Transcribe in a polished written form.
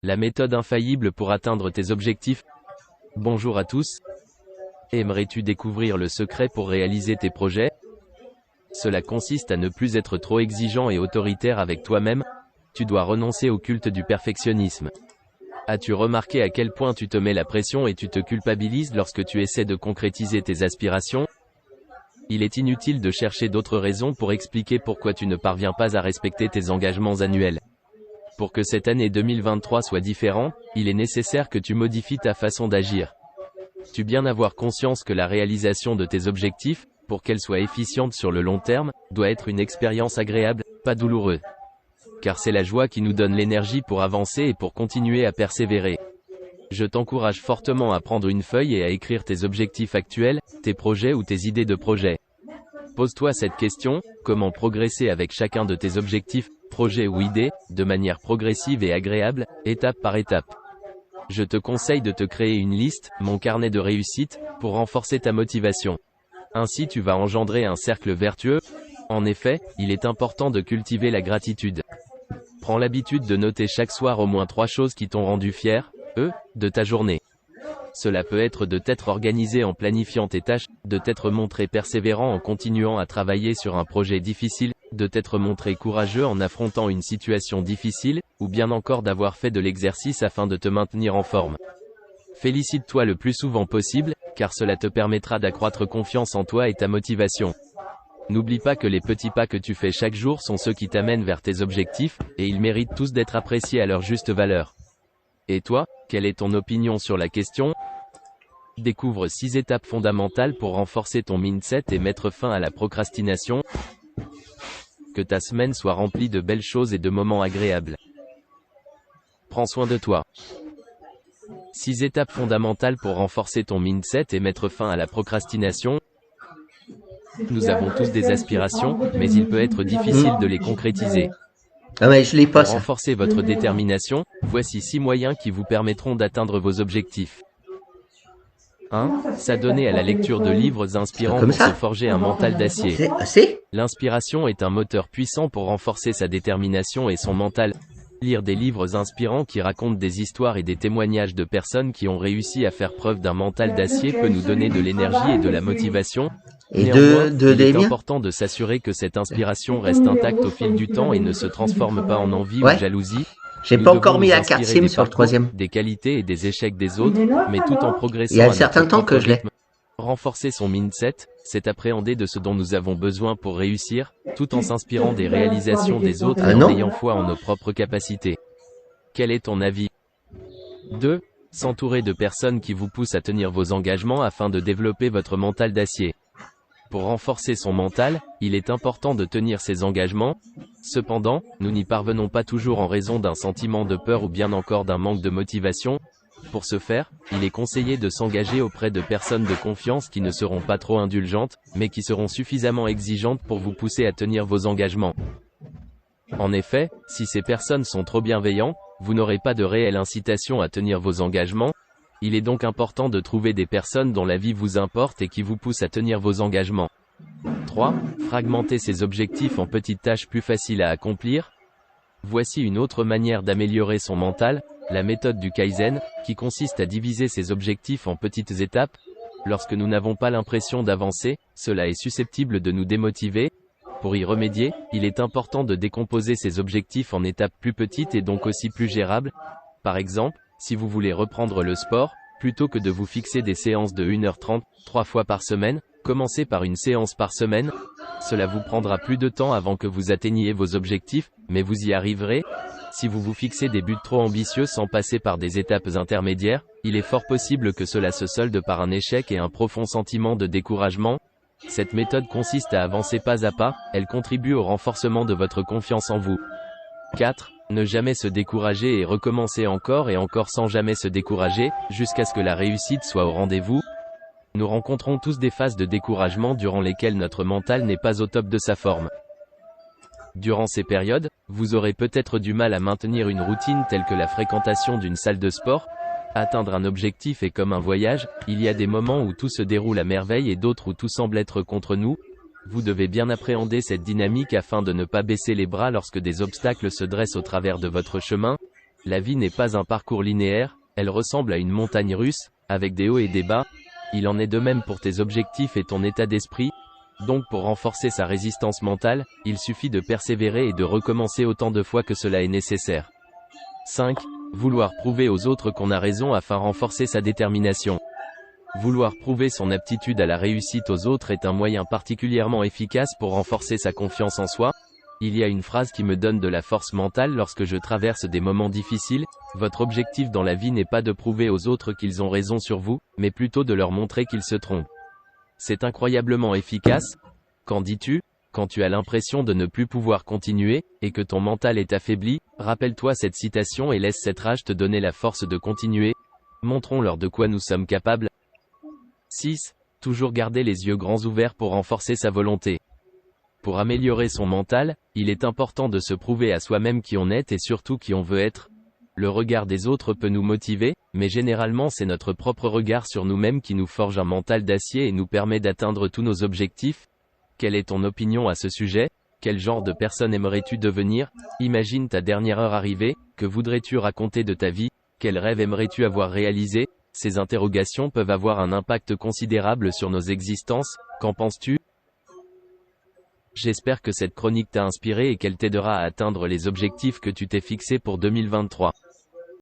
La méthode infaillible pour atteindre tes objectifs. Bonjour à tous. Aimerais-tu découvrir le secret pour réaliser tes projets? Cela consiste à ne plus être trop exigeant et autoritaire avec toi-même. Tu dois renoncer au culte du perfectionnisme. As-tu remarqué à quel point tu te mets la pression et tu te culpabilises lorsque tu essaies de concrétiser tes aspirations? Il est inutile de chercher d'autres raisons pour expliquer pourquoi tu ne parviens pas à respecter tes engagements annuels. Pour que cette année 2023 soit différente, il est nécessaire que tu modifies ta façon d'agir. Tu dois bien avoir conscience que la réalisation de tes objectifs, pour qu'elle soit efficiente sur le long terme, doit être une expérience agréable, pas douloureuse. Car c'est la joie qui nous donne l'énergie pour avancer et pour continuer à persévérer. Je t'encourage fortement à prendre une feuille et à écrire tes objectifs actuels, tes projets ou tes idées de projet. Pose-toi cette question: comment progresser avec chacun de tes objectifs, projets ou idées, de manière progressive et agréable, étape par étape. Je te conseille de te créer une liste, mon carnet de réussite, pour renforcer ta motivation. Ainsi tu vas engendrer un cercle vertueux. En effet, il est important de cultiver la gratitude. Prends l'habitude de noter chaque soir au moins 3 choses qui t'ont rendu fier, de ta journée. Cela peut être de t'être organisé en planifiant tes tâches, de t'être montré persévérant en continuant à travailler sur un projet difficile, de t'être montré courageux en affrontant une situation difficile, ou bien encore d'avoir fait de l'exercice afin de te maintenir en forme. Félicite-toi le plus souvent possible, car cela te permettra d'accroître confiance en toi et ta motivation. N'oublie pas que les petits pas que tu fais chaque jour sont ceux qui t'amènent vers tes objectifs, et ils méritent tous d'être appréciés à leur juste valeur. Et toi, quelle est ton opinion sur la question? Découvre 6 étapes fondamentales pour renforcer ton mindset et mettre fin à la procrastination. Que ta semaine soit remplie de belles choses et de moments agréables. Prends soin de toi. 6 étapes fondamentales pour renforcer ton mindset et mettre fin à la procrastination. Nous avons tous des aspirations, mais il peut être difficile de les concrétiser. Ah mais je l'ai pas Pour ça. renforcer votre détermination, voici 6 moyens qui vous permettront d'atteindre vos objectifs. 1. S'adonner à la lecture de livres inspirants Comme pour ça se forger un mental d'acier. C'est assez? L'inspiration est un moteur puissant pour renforcer sa détermination et son mental. Lire des livres inspirants qui racontent des histoires et des témoignages de personnes qui ont réussi à faire preuve d'un mental d'acier peut nous donner de l'énergie et de la motivation. Et Néanmoins, de il est des miens? important de s'assurer que cette inspiration reste intacte au fil du temps et ne se transforme pas en envie ou Ouais. jalousie. J'ai Nous pas devons encore mis nous la carte inspirer SIM des sur le parcours, troisième. des qualités et des échecs des autres, mais tout en Il y progressant a à un notre certain temps propre que je l'ai. rythme. Renforcer son mindset, c'est appréhender de ce dont nous avons besoin pour réussir, tout en s'inspirant des réalisations des autres et en non. ayant foi en nos propres capacités. Quel est ton avis? 2. S'entourer de personnes qui vous poussent à tenir vos engagements afin de développer votre mental d'acier. Pour renforcer son mental, il est important de tenir ses engagements. Cependant, nous n'y parvenons pas toujours en raison d'un sentiment de peur ou bien encore d'un manque de motivation. Pour ce faire, il est conseillé de s'engager auprès de personnes de confiance qui ne seront pas trop indulgentes, mais qui seront suffisamment exigeantes pour vous pousser à tenir vos engagements. En effet, si ces personnes sont trop bienveillantes, vous n'aurez pas de réelle incitation à tenir vos engagements. Il est donc important de trouver des personnes dont la vie vous importe et qui vous poussent à tenir vos engagements. 3. Fragmenter ses objectifs en petites tâches plus faciles à accomplir. Voici une autre manière d'améliorer son mental, la méthode du Kaizen, qui consiste à diviser ses objectifs en petites étapes. Lorsque nous n'avons pas l'impression d'avancer, cela est susceptible de nous démotiver. Pour y remédier, il est important de décomposer ses objectifs en étapes plus petites et donc aussi plus gérables. Par exemple, si vous voulez reprendre le sport, plutôt que de vous fixer des séances de 1h30, 3 fois par semaine, commencez par une séance par semaine. Cela vous prendra plus de temps avant que vous atteigniez vos objectifs, mais vous y arriverez. Si vous vous fixez des buts trop ambitieux sans passer par des étapes intermédiaires, il est fort possible que cela se solde par un échec et un profond sentiment de découragement. Cette méthode consiste à avancer pas à pas, elle contribue au renforcement de votre confiance en vous. 4. Ne jamais se décourager et recommencer encore et encore sans jamais se décourager, jusqu'à ce que la réussite soit au rendez-vous. Nous rencontrons tous des phases de découragement durant lesquelles notre mental n'est pas au top de sa forme. Durant ces périodes, vous aurez peut-être du mal à maintenir une routine telle que la fréquentation d'une salle de sport. Atteindre un objectif est comme un voyage, il y a des moments où tout se déroule à merveille et d'autres où tout semble être contre nous. Vous devez bien appréhender cette dynamique afin de ne pas baisser les bras lorsque des obstacles se dressent au travers de votre chemin. La vie n'est pas un parcours linéaire, elle ressemble à une montagne russe, avec des hauts et des bas. Il en est de même pour tes objectifs et ton état d'esprit. Donc pour renforcer sa résistance mentale, il suffit de persévérer et de recommencer autant de fois que cela est nécessaire. 5. Vouloir prouver aux autres qu'on a raison afin renforcer sa détermination. Vouloir prouver son aptitude à la réussite aux autres est un moyen particulièrement efficace pour renforcer sa confiance en soi. Il y a une phrase qui me donne de la force mentale lorsque je traverse des moments difficiles. Votre objectif dans la vie n'est pas de prouver aux autres qu'ils ont raison sur vous, mais plutôt de leur montrer qu'ils se trompent. C'est incroyablement efficace. Qu'en dis-tu? Quand tu as l'impression de ne plus pouvoir continuer, et que ton mental est affaibli, rappelle-toi cette citation et laisse cette rage te donner la force de continuer. Montrons-leur de quoi nous sommes capables. 6. Toujours garder les yeux grands ouverts pour renforcer sa volonté. Pour améliorer son mental, il est important de se prouver à soi-même qui on est et surtout qui on veut être. Le regard des autres peut nous motiver, mais généralement c'est notre propre regard sur nous-mêmes qui nous forge un mental d'acier et nous permet d'atteindre tous nos objectifs. Quelle est ton opinion à ce sujet? Quel genre de personne aimerais-tu devenir? Imagine ta dernière heure arrivée, que voudrais-tu raconter de ta vie? Quel rêve aimerais-tu avoir réalisé? Ces interrogations peuvent avoir un impact considérable sur nos existences, qu'en penses-tu? J'espère que cette chronique t'a inspiré et qu'elle t'aidera à atteindre les objectifs que tu t'es fixés pour 2023.